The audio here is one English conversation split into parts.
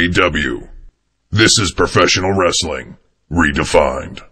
AAW. This is professional wrestling, redefined.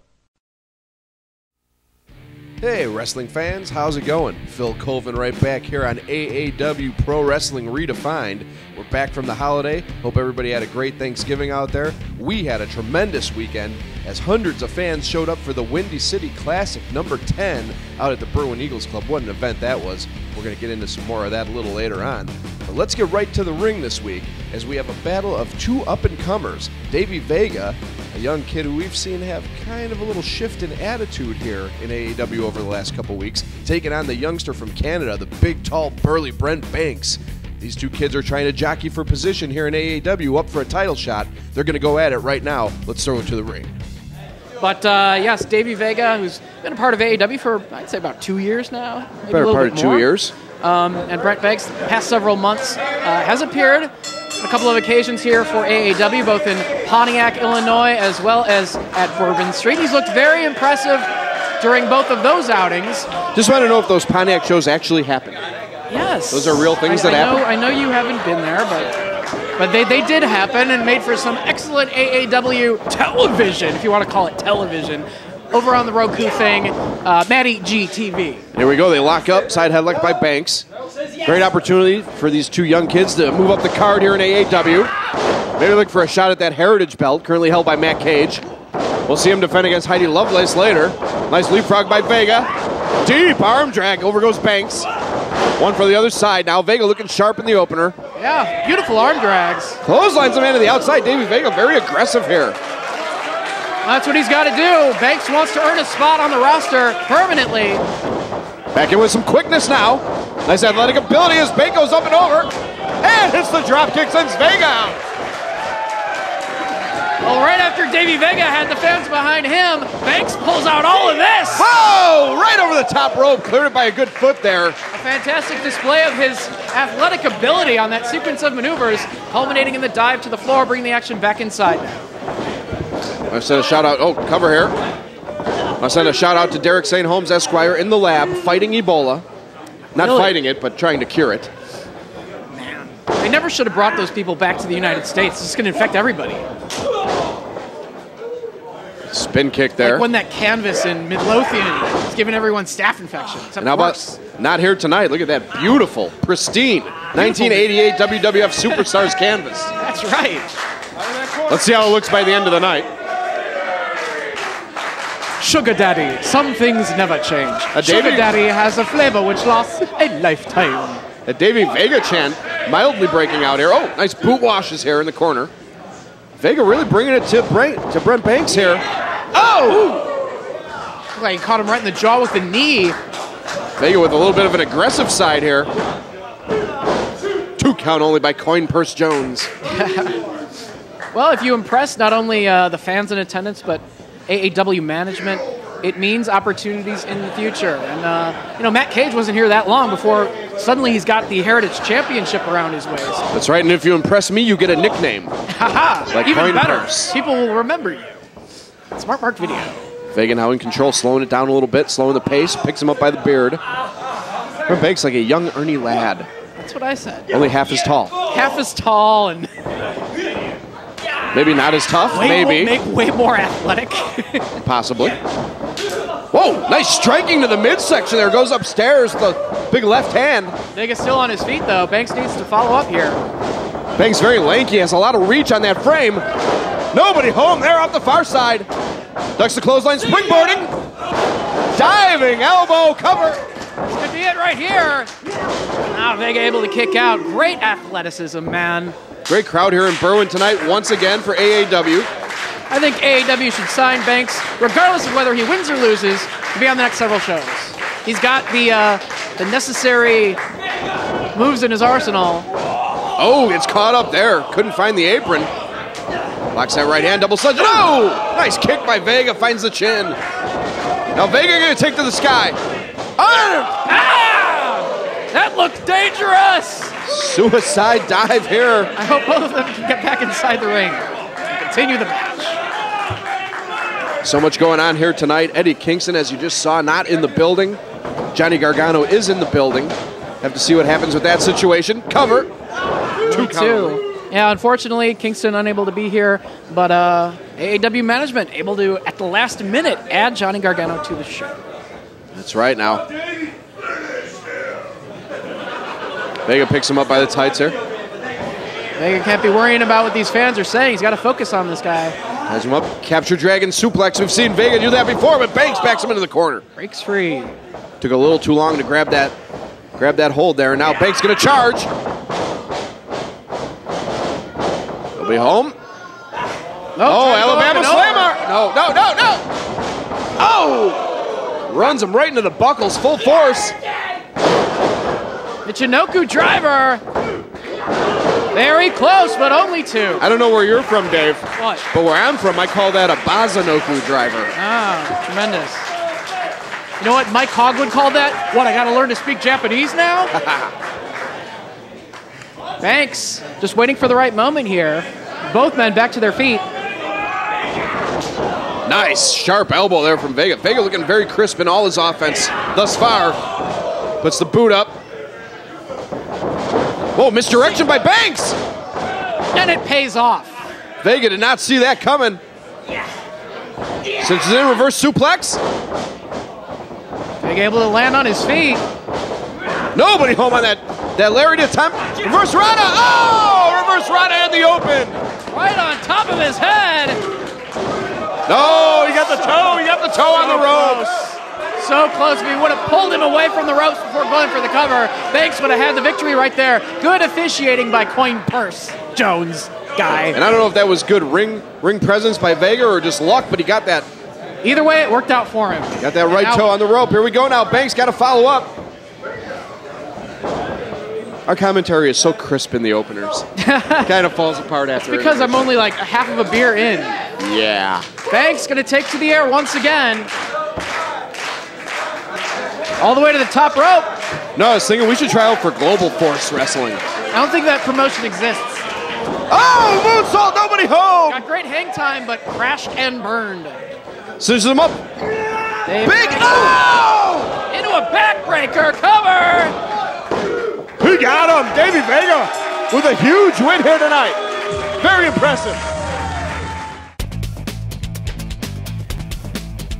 Hey wrestling fans, how's it going? Phil Colvin right back here on AAW Pro Wrestling Redefined. We're back from the holiday. Hope everybody had a great Thanksgiving out there. We had a tremendous weekend as hundreds of fans showed up for the Windy City Classic number 10 out at the Berwyn Eagles Club. What an event that was. We're going to get into some more of that a little later on. But let's get right to the ring this week as we have a battle of two up-and-comers. Davey Vega, a young kid who we've seen have kind of a little shift in attitude here in AAW over the last couple weeks, taking on the youngster from Canada, the big, tall, burly Brent Banks. These two kids are trying to jockey for position here in AAW, up for a title shot. They're going to go at it right now. Let's throw it to the ring. But yes, Davey Vega, who's been a part of AAW for, I'd say, about 2 years now. Maybe Better part of 2 years. And Brent Banks, the past several months, has appeared on a couple of occasions here for AAW, both in Pontiac, Illinois, as well as at Bourbon Street. He's looked very impressive during both of those outings. Just want to know if those Pontiac shows actually happen. Yes. Those are real things that happen? I know you haven't been there, but they did happen and made for some excellent AAW television, if you want to call it television, over on the ROKU thing, MaddyGTV. Here we go. They lock up. Side headlock by Banks. Great opportunity for these two young kids to move up the card here in AAW. Maybe look for a shot at that Heritage belt, currently held by Matt Cage. We'll see him defend against Heidi Lovelace later. Nice leapfrog by Vega. Deep arm drag. Over goes Banks. One for the other side now. Vega looking sharp in the opener. Yeah, beautiful arm drags. Clotheslines the man to the outside. Davey Vega very aggressive here. That's what he's got to do. Banks wants to earn a spot on the roster permanently. Back in with some quickness now. Nice athletic ability as Banks goes up and over. And hits the drop kick, sends Vega out. Well, right after Davey Vega had the fans behind him, Banks pulls out all of this. Whoa! Right over the top rope. Cleared it by a good foot there. A fantastic display of his athletic ability on that sequence of maneuvers, culminating in the dive to the floor, bringing the action back inside now. I sent a shout out. Oh, cover here. I sent a shout out to Derek St. Holmes Esquire in the lab fighting Ebola. Not really? Fighting it, but trying to cure it. Man, they never should have brought those people back to the United States. It's going to infect everybody. Spin kick there. Like when that canvas in Midlothian is giving everyone staph infection. Except and how about not here tonight? Look at that beautiful, pristine 1988 WWF Superstars canvas. That's right. Let's see how it looks by the end of the night. Sugar Daddy, some things never change. Sugar Daddy has a flavor which lasts a lifetime. A Davey Vega chant mildly breaking out here. Oh, nice boot washes here in the corner. Vega really bringing it to Brent Banks here. Oh! Looks like he caught him right in the jaw with the knee. Vega with a little bit of an aggressive side here. 2 count only by Coin Purse Jones. Well, if you impress not only the fans in attendance, but AAW management, it means opportunities in the future. And, Matt Cage wasn't here that long before suddenly he's got the Heritage Championship around his waist. That's right, and if you impress me, you get a nickname. Haha, like even Coin better. Purse. People will remember you. Smart Mark video. Vega now in control, slowing it down a little bit, slowing the pace, picks him up by the beard. Brent Banks like a young Ernie Ladd. That's what I said. Only half as tall. Half as tall and... Maybe not as tough, maybe. Way more athletic. Possibly. Whoa, nice striking to the midsection there. Goes upstairs, the big left hand. Vega's still on his feet, though. Banks needs to follow up here. Banks very lanky, has a lot of reach on that frame. Nobody home there off the far side. Ducks the clothesline, springboarding. Diving, elbow, cover. This could be it right here. Now Vega able to kick out. Great athleticism, man. Great crowd here in Berwyn tonight, once again for AAW. I think AAW should sign Banks, regardless of whether he wins or loses, to be on the next several shows. He's got the necessary moves in his arsenal. Oh, it's caught up there. Couldn't find the apron. Locks that right hand, double sledge. Oh! Nice kick by Vega, finds the chin. Now Vega gonna take to the sky. That looked dangerous! Suicide dive here. I hope both of them can get back inside the ring and continue the match. So much going on here tonight. Eddie Kingston, as you just saw, not in the building. Johnny Gargano is in the building. Have to see what happens with that situation. Cover. 2 count. Yeah, unfortunately, Kingston unable to be here, but AAW management able to, at the last minute, add Johnny Gargano to the show. That's right now. Vega picks him up by the tights here. Vega can't be worrying about what these fans are saying. He's got to focus on this guy. Has him up. Capture Dragon suplex. We've seen Vega do that before, but Banks backs him into the corner. Breaks free. Took a little too long to grab that hold there, and now Banks going to charge. He'll be home. No, Alabama Slammer. No. Oh! Runs him right into the buckles, full force. Michinoku driver. Very close, but only two. I don't know where you're from, Dave. What? But where I'm from, I call that a Bazanoku driver. Ah, tremendous. You know what Mike Hogg would call that? What, I got to learn to speak Japanese now? Banks, just waiting for the right moment here. Both men back to their feet. Nice, sharp elbow there from Vega. Vega looking very crisp in all his offense thus far. Puts the boot up. Whoa, misdirection by Banks! And it pays off. Vega did not see that coming. Since he's in reverse suplex. Vega able to land on his feet. Nobody home on that lariat attempt. Reverse Rana. Oh, reverse Rana in the open. Right on top of his head. No, he got the toe. He got the toe on the ropes. So close. If he would have pulled him away from the ropes before going for the cover, Banks would have had the victory right there. Good officiating by Coin Purse Jones guy. And I don't know if that was good ring presence by Vega or just luck, but he got that. Either way, it worked out for him. Got that right toe on the rope. Here we go now. Banks got to follow up. Our commentary is so crisp in the openers. Kind of falls apart after. It's because I'm only like a half of a beer in. Yeah. Banks going to take to the air once again. All the way to the top rope. No, I was thinking we should try out for Global Force Wrestling. I don't think that promotion exists. Oh, moonsault, nobody home. Got great hang time, but crashed and burned. Scissors him up. Davey Big, oh! into a backbreaker cover. He got him. Davey Vega with a huge win here tonight. Very impressive.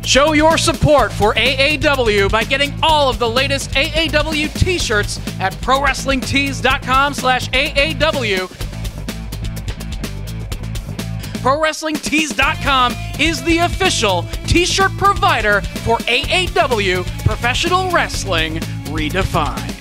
Show your support for AAW by getting all of the latest AAW t-shirts at ProWrestlingTees.com/AAW. ProWrestlingTees.com is the official t-shirt provider for AAW Professional Wrestling Redefined.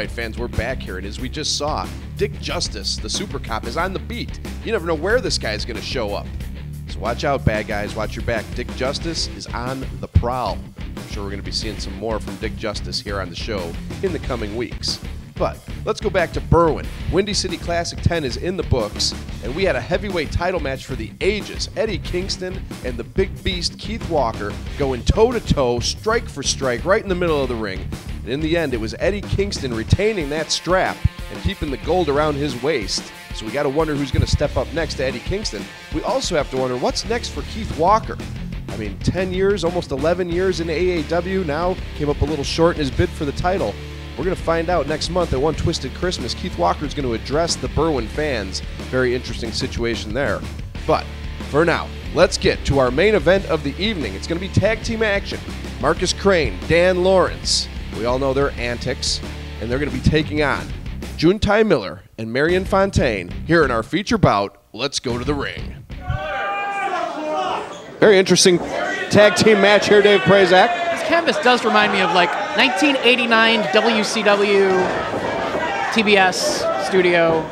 Fans, we're back here, and as we just saw, Dick Justice, the super cop, is on the beat. You never know where this guy is going to show up. So watch out, bad guys. Watch your back. Dick Justice is on the prowl. I'm sure we're going to be seeing some more from Dick Justice here on the show in the coming weeks. But let's go back to Berwyn. Windy City Classic 10 is in the books, and we had a heavyweight title match for the ages. Eddie Kingston and the big beast Keith Walker going toe-to-toe, strike for strike, right in the middle of the ring. And in the end, it was Eddie Kingston retaining that strap and keeping the gold around his waist. So we got to wonder who's going to step up next to Eddie Kingston. We also have to wonder what's next for Keith Walker. I mean, 10 years, almost 11 years in AAW, now came up a little short in his bid for the title. We're going to find out next month at One Twisted Christmas. Keith Walker is going to address the Berwyn fans. Very interesting situation there. But for now, let's get to our main event of the evening. It's going to be tag team action. Markus Crane, Dan Lawrence. We all know their antics, and they're going to be taking on Juntai Miller and Marion Fontaine here in our feature bout. Let's go to the ring. Very interesting tag team match here, Dave Prazak. This canvas does remind me of like 1989 WCW TBS studio.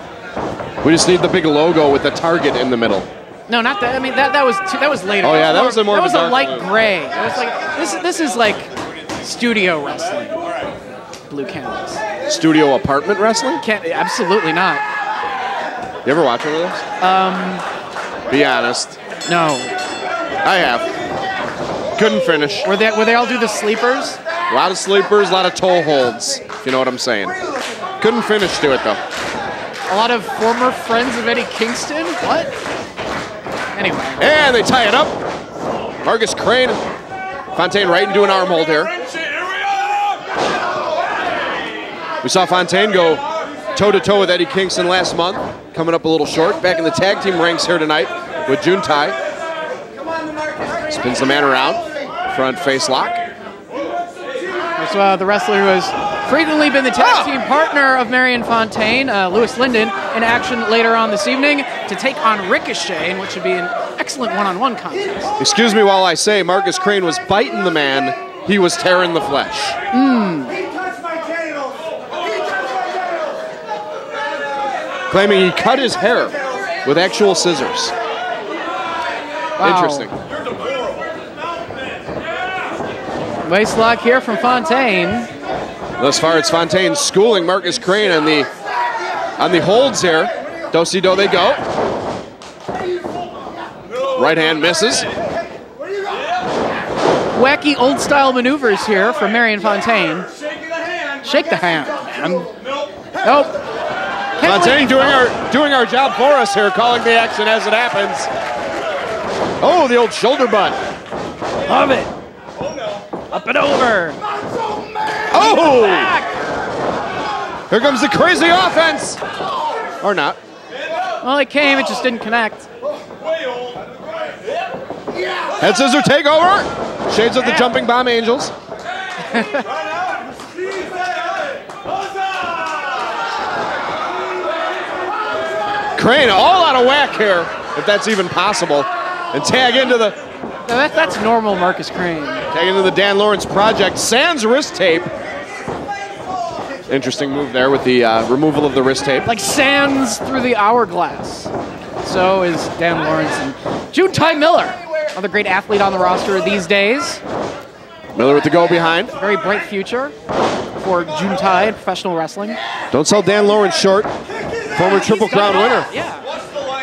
We just need the big logo with the target in the middle. No, not that. I mean, that was later. Oh yeah, that was a more. That was a dark light blue. gray. That was like this is like studio wrestling. Blue canvas. Studio apartment wrestling? Absolutely not. You ever watch one of those? Be honest. No. I have. Couldn't finish. Where they all do the sleepers? A lot of sleepers, a lot of toe holds, if you know what I'm saying. Couldn't finish to it, though. A lot of former friends of Eddie Kingston? What? Anyway. And they tie it up. Markus Crane. Fontaine right into an arm hold here. We saw Fontaine go toe-to-toe with Eddie Kingston last month. Coming up a little short. Back in the tag team ranks here tonight with Juntai. Spins the man around. Front face lock. That's the wrestler who has frequently been the tag team partner of Marion Fontaine, Louis Linden, in action later on this evening to take on Ricochet in what should be an excellent one-on-one contest. Excuse me while I say Markus Crane was biting the man. He was tearing the flesh. Claiming he cut his hair with actual scissors. Wow. Interesting. Waist lock here from Fontaine. Thus far, it's Fontaine schooling Markus Crane on the holds here. Do-si-do they go. Right hand misses. Wacky old-style maneuvers here from Marion Fontaine. Shake the hand. Nope. Fontaine doing our job for us here, calling the action as it happens. Oh, the old shoulder butt. Love it. Up and over. Oh! Here comes the crazy offense. Or not. Well, it came, it just didn't connect. Head scissor takeover. Shades of the Jumping Bomb Angels. Crane all out of whack here, if that's even possible. And tag into the... No, that's normal Markus Crane. Tag into the Dan Lawrence project. Sans wrist tape. Interesting move there with the removal of the wrist tape. Like sands through the hourglass. So is Dan Lawrence and Juntai Miller, another great athlete on the roster these days. Miller with the go behind. Very bright future for Juntai in professional wrestling. Don't sell Dan Lawrence short. Former Triple Crown winner. Yeah.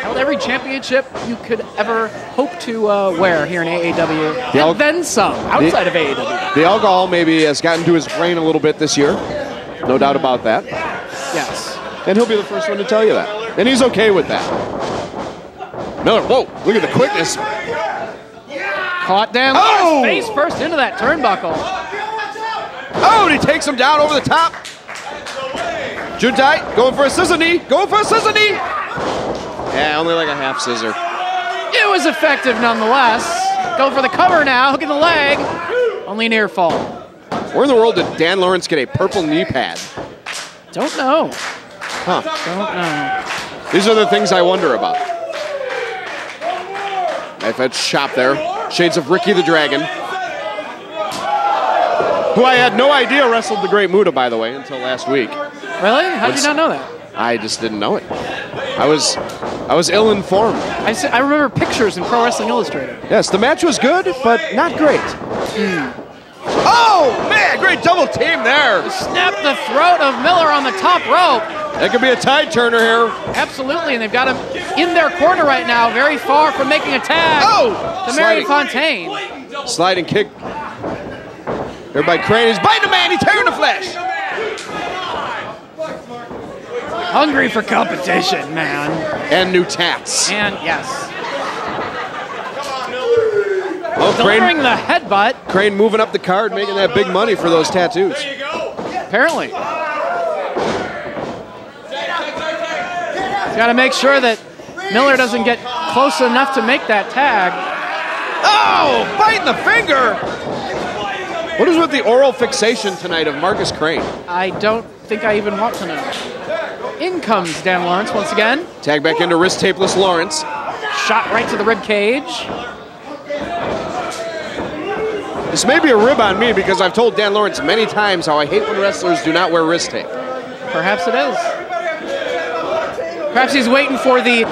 Held every championship you could ever hope to wear here in AAW. And then some, outside of AAW. The alcohol maybe has gotten to his brain a little bit this year. No doubt about that. Yes. And he'll be the first one to tell you that. And he's okay with that. Miller, whoa, look at the quickness. Caught Dan Lawrence face first into that turnbuckle. Oh, and he takes him down over the top. Juntai going for a scissor knee. Going for a scissor knee. Yeah, only like a half scissor. It was effective nonetheless. Going for the cover now, hooking the leg. Only near fall. Where in the world did Dan Lawrence get a purple knee pad? Don't know. Huh. Don't know. These are the things I wonder about. Knife edge chop there. Shades of Ricky the Dragon. Who I had no idea wrestled the Great Muta, by the way, until last week. Really? How did you not know that? I just didn't know it. I was ill-informed. I remember pictures in Pro Wrestling Illustrated. Yes, the match was good, but not great. Oh, man, great double team there. Snap the throat of Miller on the top rope. That could be a tide turner here. Absolutely, and they've got him in their corner right now, very far from making a tag. To Marion Fontaine. Sliding kick. There by Crane. He's biting a man. He's tearing the flesh. Hungry for competition, man. And new tats. And yes. Oh, Delivering the headbutt. Crane moving up the card, making that big money for those tattoos. Apparently. He's got to make sure that Miller doesn't get close enough to make that tag. Oh, biting the finger. What is with the oral fixation tonight of Markus Crane? I don't think I even want to know. In comes Dan Lawrence once again. Tag back into wrist tapeless Lawrence. Shot right to the rib cage. This may be a rib on me because I've told Dan Lawrence many times how I hate when wrestlers do not wear wrist tape. Perhaps it is. Perhaps he's waiting for the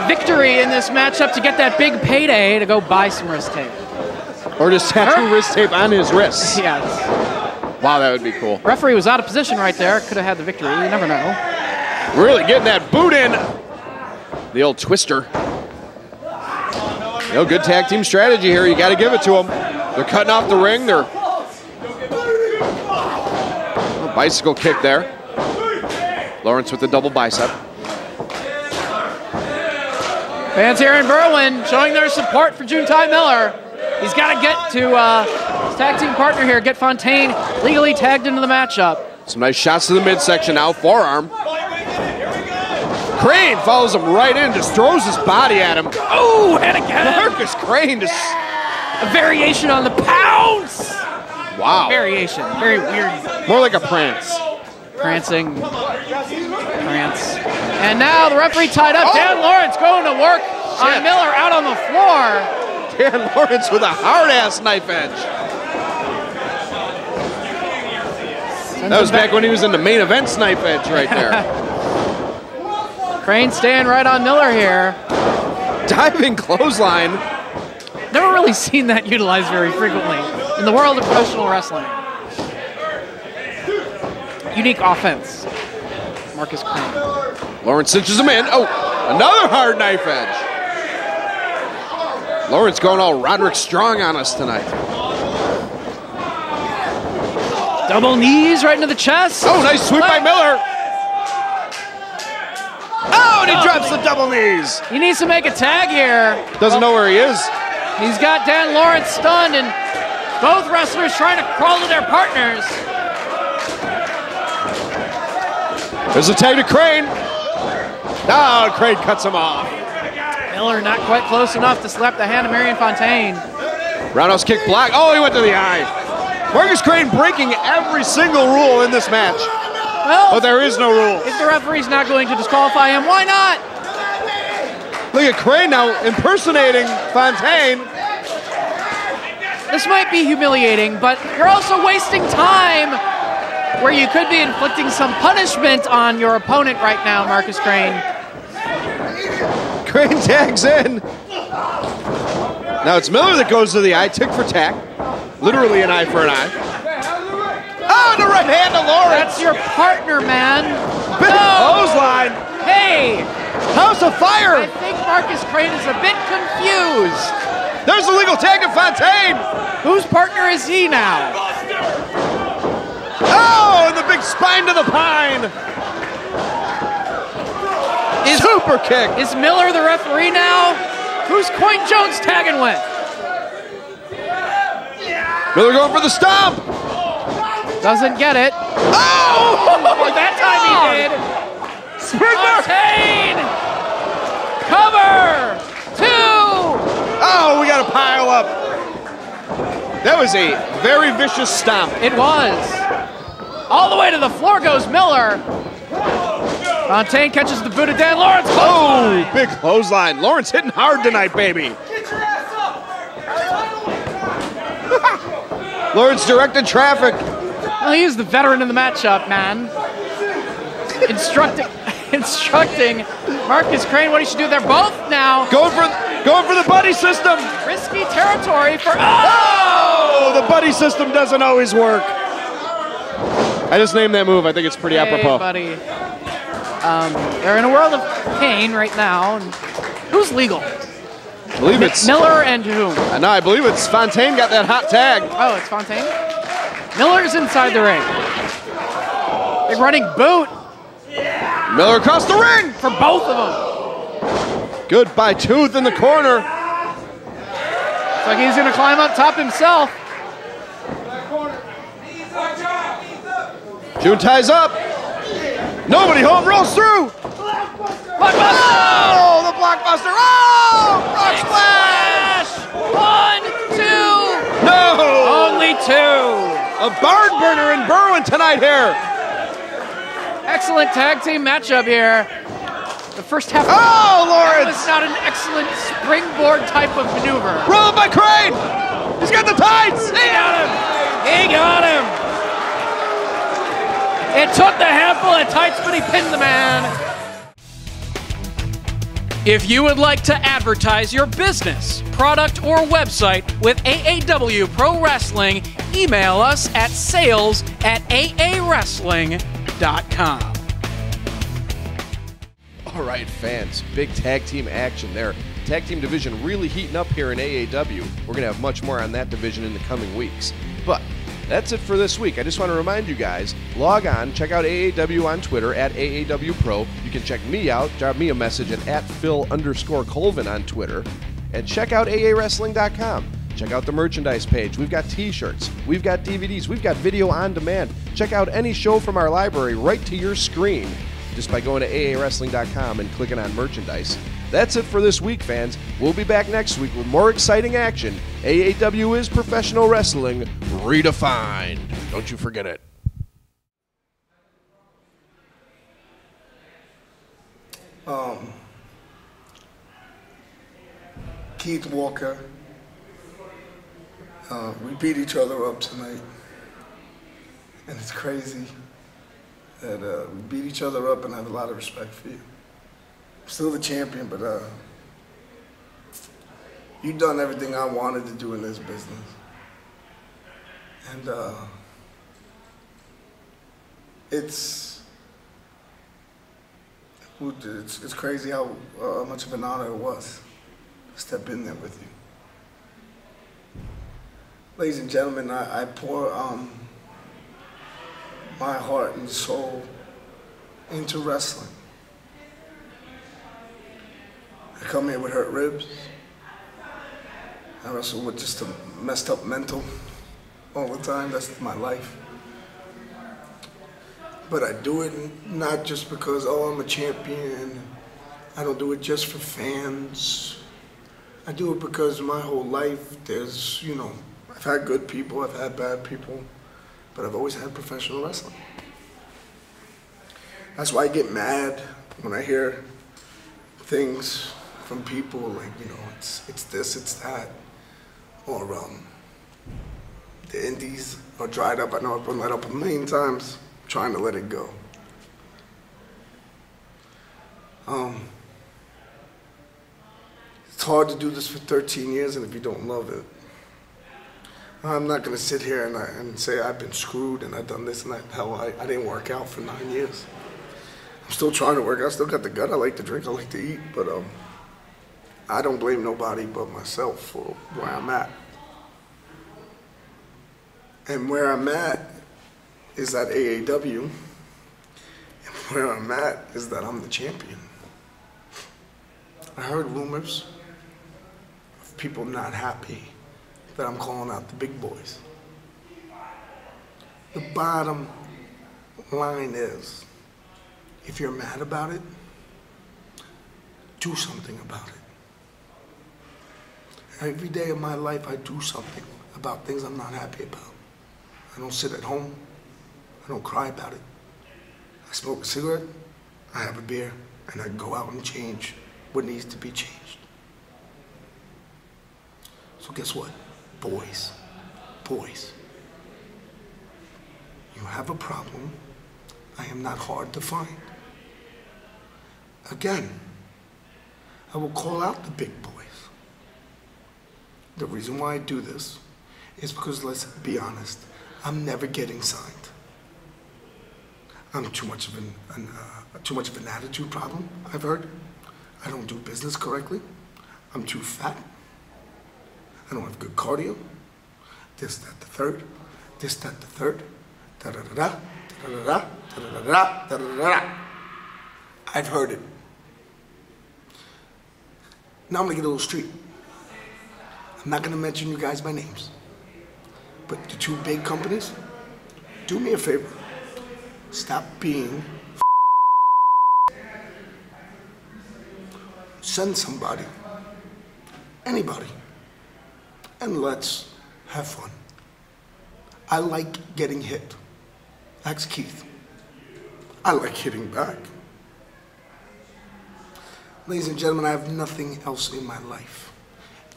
victory in this matchup to get that big payday to go buy some wrist tape. Or just tattoo wrist tape on his wrists. Yes. Wow, that would be cool. Referee was out of position right there. Could have had the victory. You never know. Really getting that boot in. The old twister. No good tag team strategy here. You got to give it to them. They're cutting off the ring. They're bicycle kick there. Lawrence with the double bicep. Fans here in Berwyn showing their support for Juntai Miller. He's got to get to his tag team partner here, get Fontaine legally tagged into the matchup. Some nice shots to the midsection now, forearm. Crane follows him right in, just throws his body at him. Oh, and again. Markus Crane just... A variation on the pounce. Wow. Variation, very weird. More like a prance. Prancing, prance. And now the referee tied up. Dan Lawrence going to work on Miller out on the floor. Dan Lawrence with a hard-ass knife edge. That was back when he was in the main event's knife edge right there. Crane staying right on Miller here. Diving clothesline. Never really seen that utilized very frequently in the world of professional wrestling. Unique offense. Markus Crane. Lawrence cinches him in. Oh, another hard knife edge. Lawrence going all Roderick Strong on us tonight. Double knees right into the chest. Oh, nice sweep by Miller. Oh, and he drops the double knees. He needs to make a tag here. Doesn't know where he is. He's got Dan Lawrence stunned, and both wrestlers trying to crawl to their partners. There's a tag to Crane. Oh, Crane cuts him off. Miller not quite close enough to slap the hand of Marion Fontaine. Roundhouse kick block. Oh, he went to the eye. Markus Crane breaking every single rule in this match. Well, but there is no rule. If the referee's not going to disqualify him, why not? Look at Crane now impersonating Fontaine. This might be humiliating, but you're also wasting time where you could be inflicting some punishment on your opponent right now, Markus Crane. Crane tags in. Now it's Miller that goes to the eye, tick for tack. Literally an eye for an eye. Oh, the right hand to Lawrence. That's your partner, man. Big clothesline. Hey. House of Fire. I think Markus Crane is a bit confused. There's a legal tag to Fontaine. Whose partner is he now? Oh, and the big spine to the pine. Super kick. Is Miller the referee now? Who's Coin Jones tagging with? Miller going for the stomp. Doesn't get it. Oh! That time he did. Fontaine! Cover! 2! Oh, we got to pile up. That was a very vicious stomp. It was. All the way to the floor goes Miller. Fontaine catches the boot of Dan Lawrence. Oh, big clothesline. Lawrence hitting hard tonight, baby. Lawrence directed traffic. Well, he's the veteran in the matchup, man. Instructing Markus Crane what he should do. They're both now going for the buddy system. Risky territory for. Oh, the buddy system doesn't always work. I just named that move. I think it's pretty apropos. Buddy. They're in a world of pain right now. And who's legal? I believe it's Miller and whom? No, I believe it's Fontaine got that hot tag. Oh, it's Fontaine? Miller's inside the ring. Big running boot. Miller across the ring. For both of them. Goodbye tooth in the corner. Looks like he's going to climb up top himself. Juntai's up. Nobody home, rolls through. Blockbuster! Oh, the blockbuster. Oh, rock splash. 2. A barn burner in Berwyn tonight here. Excellent tag team matchup here. The first half. Oh, Lawrence! That was not an excellent springboard type of maneuver. Rolled by Crane. He's got the tights. He got him. He got him. It took the handful of tights, but he pinned the man. If you would like to advertise your business, product, or website with AAW Pro Wrestling, email us at sales@aawrestling.com. All right, fans, big tag team action there. Tag team division really heating up here in AAW. We're going to have much more on that division in the coming weeks. But that's it for this week. I just want to remind you guys, log on, check out AAW on Twitter at AAW Pro. You can check me out, drop me a message at Phil_Colvin on Twitter. And check out AAWrestling.com. Check out the merchandise page. We've got t-shirts, we've got DVDs, we've got video on demand. Check out any show from our library right to your screen just by going to AAWrestling.com and clicking on merchandise. That's it for this week, fans. We'll be back next week with more exciting action. AAW is professional wrestling redefined. Don't you forget it. Keith Walker. We beat each other up tonight. And it's crazy that we beat each other up, and I have a lot of respect for you. I'm still the champion, but you've done everything I wanted to do in this business. And it's crazy how much of an honor it was to step in there with you. Ladies and gentlemen, I pour my heart and soul into wrestling. I come here with hurt ribs. I wrestle with just a messed up mental all the time. That's my life. But I do it not just because, oh, I'm a champion. I don't do it just for fans. I do it because my whole life there's, you know, I've had good people, I've had bad people, but I've always had professional wrestling. That's why I get mad when I hear things from people like, you know, it's this, it's that, or the indies are dried up. I know I've been let up a million times, trying to let it go. It's hard to do this for 13 years, and if you don't love it, I'm not gonna sit here and say I've been screwed and I've done this and that. Hell, I didn't work out for 9 years. I'm still trying to work out, I still got the gut, I like to drink, I like to eat, but I don't blame nobody but myself for where I'm at. And where I'm at is at AAW, and where I'm at is that I'm the champion. I heard rumors of people not happy that I'm calling out the big boys. The bottom line is, if you're mad about it, do something about it. Every day of my life, I do something about things I'm not happy about. I don't sit at home. I don't cry about it. I smoke a cigarette, I have a beer, and I go out and change what needs to be changed. So guess what? Boys, you have a problem. I am not hard to find. Again, I will call out the big boys. The reason why I do this is because, let's be honest, I'm never getting signed. I'm too much of an attitude problem, I've heard. I don't do business correctly. I'm too fat. I don't have good cardio. This, that, the third. This, that, the third. Da-da-da-da, da-da-da-da, da-da-da-da, da-da-da-da. I've heard it. Now I'm gonna get a little street. I'm not gonna mention you guys by names. But the two big companies, do me a favor. Stop being send somebody, anybody, and let's have fun. I like getting hit. Ask Keith. I like hitting back. Ladies and gentlemen, I have nothing else in my life.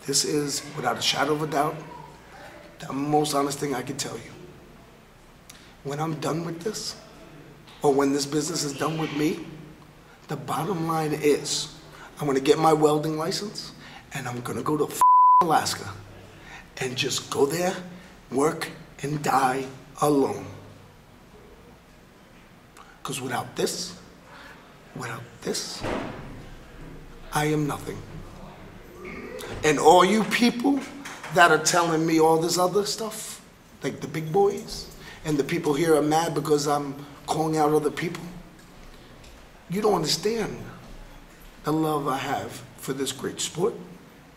This is, without a shadow of a doubt, the most honest thing I can tell you. When I'm done with this, or when this business is done with me, the bottom line is, I'm gonna get my welding license, and I'm gonna go to Alaska, and just go there, work, and die alone. Because without this, I am nothing. And all you people that are telling me all this other stuff, like the big boys, and the people here are mad because I'm calling out other people, you don't understand the love I have for this great sport,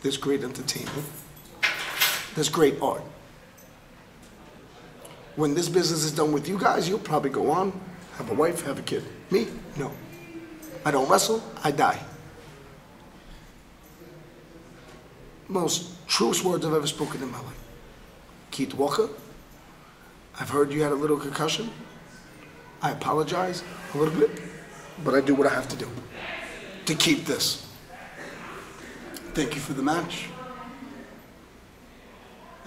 this great entertainment, this great art. When this business is done with you guys, you'll probably go on, have a wife, have a kid. Me? No. I don't wrestle, I die. Most truest words I've ever spoken in my life. Keith Walker, I've heard you had a little concussion. I apologize a little bit, but I do what I have to do to keep this. Thank you for the match.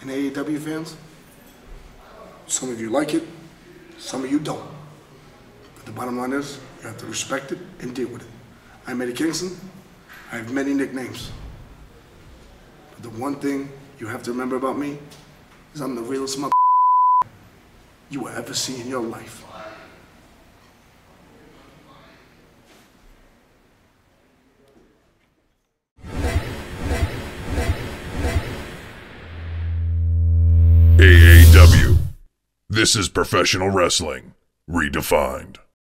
And AAW fans, some of you like it, some of you don't. But the bottom line is, you have to respect it and deal with it. I'm Eddie Kingston. I have many nicknames. But the one thing you have to remember about me is I'm the realest mother you will ever see in your life. AAW. This is professional wrestling redefined.